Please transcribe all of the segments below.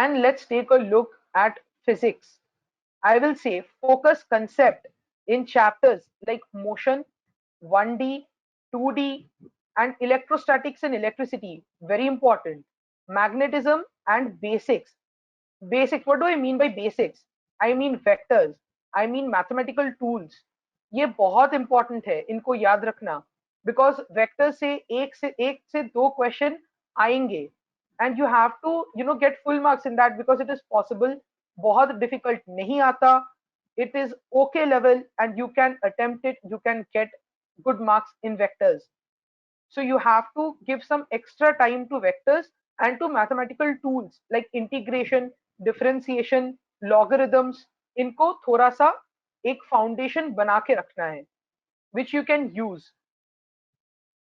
And let's take a look at physics. I will say focus concept in chapters like motion, 1D, 2D, and electrostatics and electricity, very important. Magnetism and basics. Basics, what do I mean by basics? I mean vectors, I mean mathematical tools. ये बहुत important है, इनको याद रखना, because vector से एक से दो क्वेश्चन आएंगे, and you have to get full marks in that because it is possible. बहुत डिफिकल्ट नहीं आता, it is okay level and you can attempt it, you can get good marks in vectors. So you have to give some extra time to vectors and to mathematical tools like integration, differentiation, logarithms. इनको थोड़ा सा एक foundation बना के रखना है which you can use.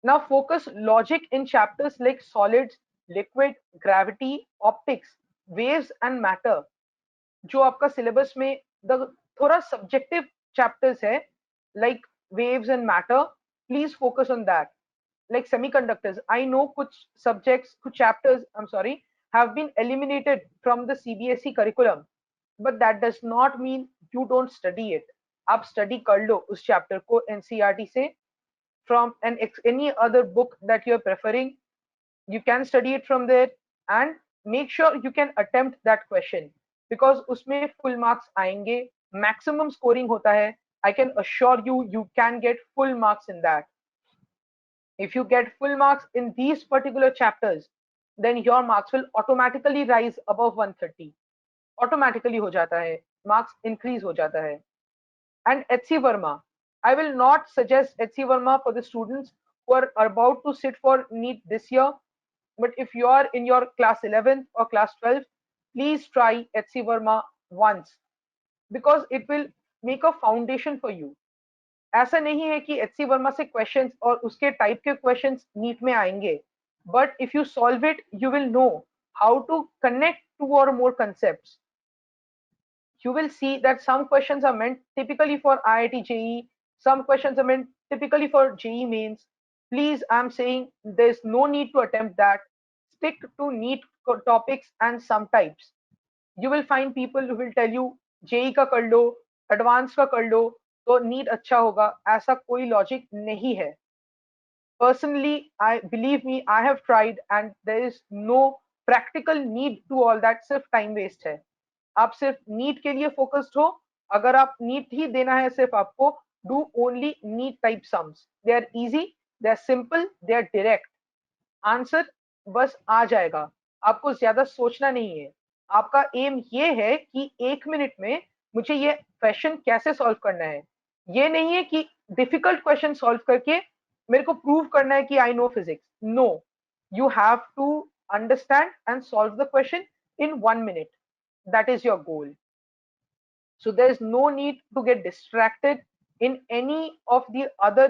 Now focus logic in chapters like solids, liquid, gravity, optics, waves and matter. जो आपका सिलेबस में द थोड़ा सब्जेक्टिव चैप्टर्स है like waves and matter, please focus on that. Like semiconductors, I know kuch subjects, kuch chapters, I'm sorry, have been eliminated from the CBSE curriculum, but that does not mean you don't study it. आप study कर लो उस chapter को NCERT से, from any other book that you're preferring. You can study it from there and make sure you can attempt that question because उसमें full marks आएंगे, maximum scoring होता है. I can assure you, you can get full marks in that. If you get full marks in these particular chapters, then your marks will automatically rise above 130. Automatically हो जाता है, marks increase हो जाता है. And HC Verma, I will not suggest HC Verma for the students who are about to sit for NEET this year. But if you are in your class 11th or class 12th, please try HC Verma once because it will make a foundation for you. ऐसा नहीं है कि HC Verma से questions और उसके type के questions NEET में आएंगे, but if you solve it you will know how to connect two or more concepts. You will see that some questions are meant typically for IIT JEE, some questions are meant typically for JEE mains. Please, I'm saying there's no need to attempt that. Stick to neat topics and some types. You will find people who will tell you JEE का कर लो, advance का कर लो तो NEET अच्छा होगा, ऐसा कोई logic नहीं है. Personally, I believe me, I have tried and there is no practical need to all that. सिर्फ टाइम वेस्ट है. आप सिर्फ नीट के लिए फोकस्ड हो. अगर आप नीट ही देना है सिर्फ आपको, do only NEET type sums. They are easy, they are simple, they are direct. Answer बस आ जाएगा, आपको ज्यादा सोचना नहीं है. आपका एम ये है कि 1 मिनट में मुझे ये क्वेश्चन कैसे सॉल्व करना है. ये नहीं है कि डिफिकल्ट क्वेश्चन सॉल्व करके मेरे को प्रूव करना है कि I know physics. No, you have to understand and solve the question in 1 minute. That is your goal. So there is no need to get distracted in any of the other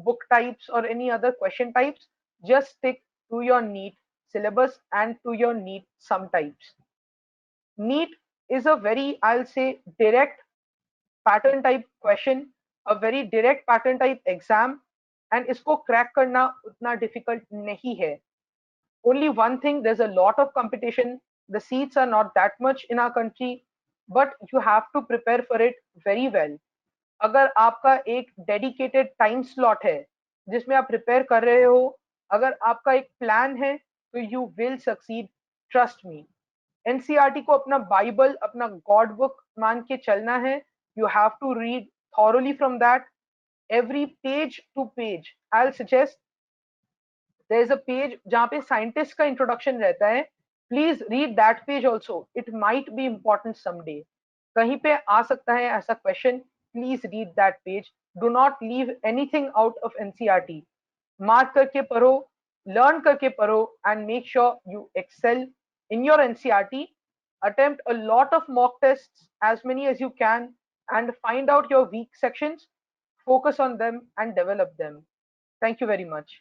book types or any other question types. Just stick to your NEET syllabus and to your NEET sum types. NEET is a very, I'll say, direct pattern type question, a very direct pattern type exam, and इसको crack करना उतना difficult नहीं है. Only one thing, there's a lot of competition. The seats are not that much in our country, but you have to prepare for it very well. अगर आपका एक dedicated time slot है जिसमें आप prepare कर रहे हो, अगर आपका एक plan है, तो you will succeed. Trust me. NCERT को अपना बाइबल, अपना गॉड बुक मान के चलना है. You have to read thoroughly from that, every page to page. I'll suggest there is a page जहाँ पे साइंटिस्ट का इंट्रोडक्शन रहता है. Please read that page also, it might be important someday. कहीं पे आ सकता है ऐसा question. Please read that page. Do not leave anything out of NCERT. Mark करके पढ़ो, लर्न करके पढ़ो, and make sure you excel in your NCERT. Attempt a lot of mock tests, as many as you can, and find out your weak sections, focus on them and develop them. Thank you very much.